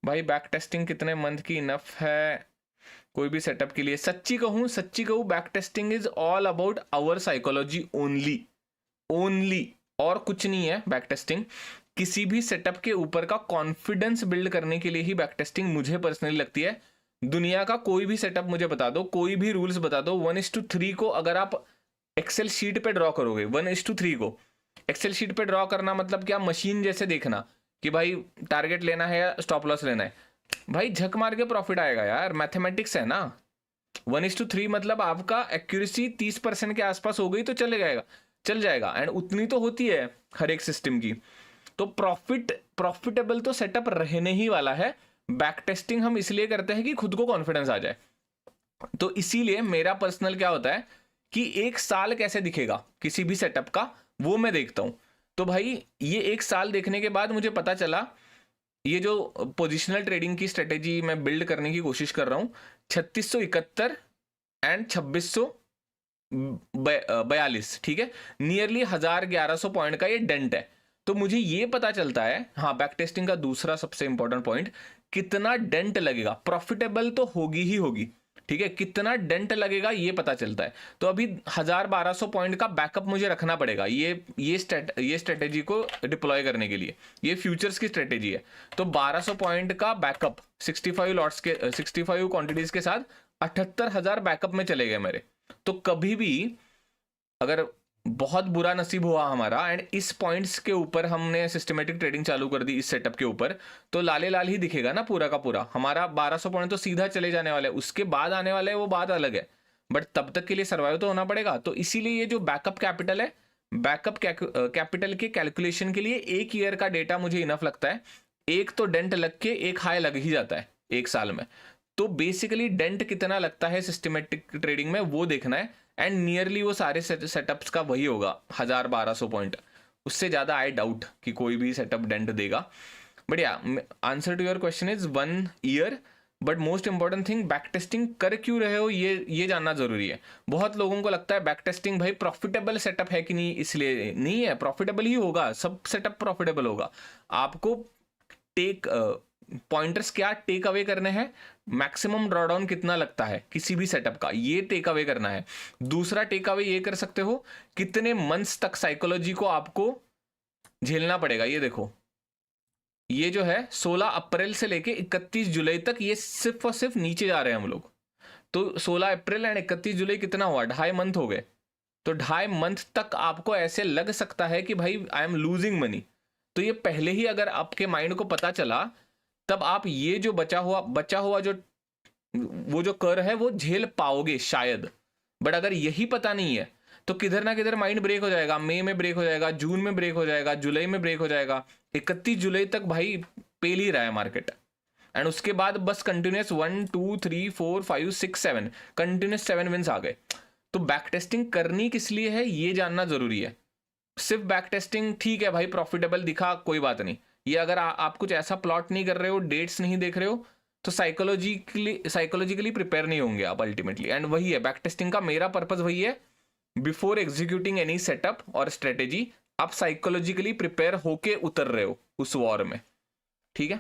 भाई back testing कितने month की इनफ है कोई भी सेटअप के लिए? सच्ची कहूं back testing is all about our psychology only, only, और कुछ नहीं है बैक टेस्टिंग। किसी भी सेटअप के ऊपर का कॉन्फिडेंस बिल्ड करने के लिए ही बैक टेस्टिंग मुझे पर्सनली लगती है। दुनिया का कोई भी सेटअप मुझे बता दो, कोई भी रूल्स बता दो, 1:3 को अगर आप एक्सेल शीट पे ड्रॉ करोगे, 1:3 को एक्सेल शीट पे ड्रॉ करना मतलब क्या? मशीन जैसे देखना कि भाई टारगेट लेना है या स्टॉप लॉस लेना है, भाई झक मार के प्रॉफिट आएगा यार, मैथमेटिक्स है ना। 1:3 मतलब आपका एक्यूरेसी 30% के आसपास हो गई तो चल जाएगा एंड उतनी तो होती है हर एक सिस्टम की। तो प्रॉफिटेबल तो सेटअप रहने ही वाला है। बैक टेस्टिंग हम इसलिए करते हैं कि खुद को कॉन्फिडेंस आ जाए। तो इसीलिए मेरा पर्सनल क्या होता है कि एक साल कैसे दिखेगा किसी भी सेटअप का, वो मैं देखता हूं। तो भाई ये एक साल देखने के बाद मुझे पता चला, ये जो पोजिशनल ट्रेडिंग की स्ट्रेटेजी मैं बिल्ड करने की कोशिश कर रहा हूं, 3671 एंड 2642, ठीक है, नियरली 1100 पॉइंट का ये डेंट है। तो मुझे ये पता चलता है, हाँ बैक टेस्टिंग का दूसरा सबसे इंपॉर्टेंट पॉइंट, कितना डेंट लगेगा। प्रॉफिटेबल तो होगी ही होगी, ठीक है, कितना डेंट लगेगा ये पता चलता है। तो अभी 1200 पॉइंट का बैकअप मुझे रखना पड़ेगा ये स्ट्रेटेजी को डिप्लॉय करने के लिए। ये फ्यूचर्स की स्ट्रेटेजी है। तो 1200 पॉइंट का बैकअप 65 लॉट्स के 65 क्वांटिटीज के साथ 78,000 बैकअप में चले गए मेरे। तो कभी भी अगर बहुत बुरा नसीब हुआ हमारा एंड इस पॉइंट्स के ऊपर हमने सिस्टमेटिक ट्रेडिंग चालू कर दी इस सेटअप के ऊपर, तो लाले लाल ही दिखेगा ना पूरा का पूरा। हमारा 1200 पॉइंट तो सीधा चले जाने वाला है, उसके बाद आने वाला है वो बात अलग है, बट तब तक के लिए सर्वाइव तो होना पड़ेगा। तो इसीलिए ये जो बैकअप कैपिटल है, बैकअप कैपिटल के कैलकुलेशन के लिए 1 ईयर का डेटा मुझे इनफ लगता है। एक तो डेंट लग के एक हाई लग ही जाता है एक साल में। तो बेसिकली डेंट कितना लगता है सिस्टमेटिक ट्रेडिंग में वो देखना है एंड नियरली वो सारे सेटअप्स का वही होगा 1200 पॉइंट। उससे ज्यादा आई डाउट कि कोई भी सेटअप डेंट देगा। बट या answer to your question is 1 year. But most important thing, back testing कर क्यों रहे हो ये जानना जरूरी है। बहुत लोगों को लगता है बैक टेस्टिंग भाई प्रॉफिटेबल सेटअप है कि नहीं, इसलिए नहीं है। प्रॉफिटेबल ही होगा, सब सेटअप प्रॉफिटेबल होगा। आपको टेक पॉइंटर्स क्या टेक अवे करने हैं, मैक्सिमम ड्रॉडाउन कितना लगता है किसी भी सेटअप का, ये टेक अवे करना है। दूसरा टेक अवे ये कर सकते हो, कितने मंथ्स तक साइकोलॉजी को आपको झेलना पड़ेगा। ये देखो, ये जो है 16 अप्रैल से लेके 31 जुलाई तक, ये सिर्फ और सिर्फ नीचे जा रहे हैं हम लोग। तो 16 अप्रैल एंड 31 जुलाई कितना हुआ, 2.5 मंथ हो गए। तो 2.5 मंथ तक आपको ऐसे लग सकता है कि भाई आई एम लूजिंग मनी। तो ये पहले ही अगर आपके माइंड को पता चला, तब आप ये जो बचा हुआ जो वो जो कर है वो झेल पाओगे शायद। बट अगर यही पता नहीं है तो किधर ना किधर माइंड ब्रेक हो जाएगा। मई में ब्रेक हो जाएगा, जून में ब्रेक हो जाएगा, जुलाई में ब्रेक हो जाएगा, 31 जुलाई तक भाई पेल ही रहा है मार्केट। एंड उसके बाद बस कंटिन्यूस 1 2 3 4 5 6 7 कंटिन्यूस 7 विंस आ गए। तो बैक टेस्टिंग करनी किस लिए है ये जानना जरूरी है। सिर्फ बैक टेस्टिंग ठीक है भाई, प्रॉफिटेबल दिखा कोई बात नहीं। ये अगर आप कुछ ऐसा प्लॉट नहीं कर रहे हो, डेट्स नहीं देख रहे हो, तो साइकोलॉजिकली प्रिपेयर नहीं होंगे आप अल्टीमेटली। एंड वही है बैक टेस्टिंग का मेरा पर्पज, वही है, बिफोर एग्जीक्यूटिंग एनी सेटअप और स्ट्रेटेजी आप साइकोलॉजिकली प्रिपेयर होके उतर रहे हो उस वॉर में, ठीक है।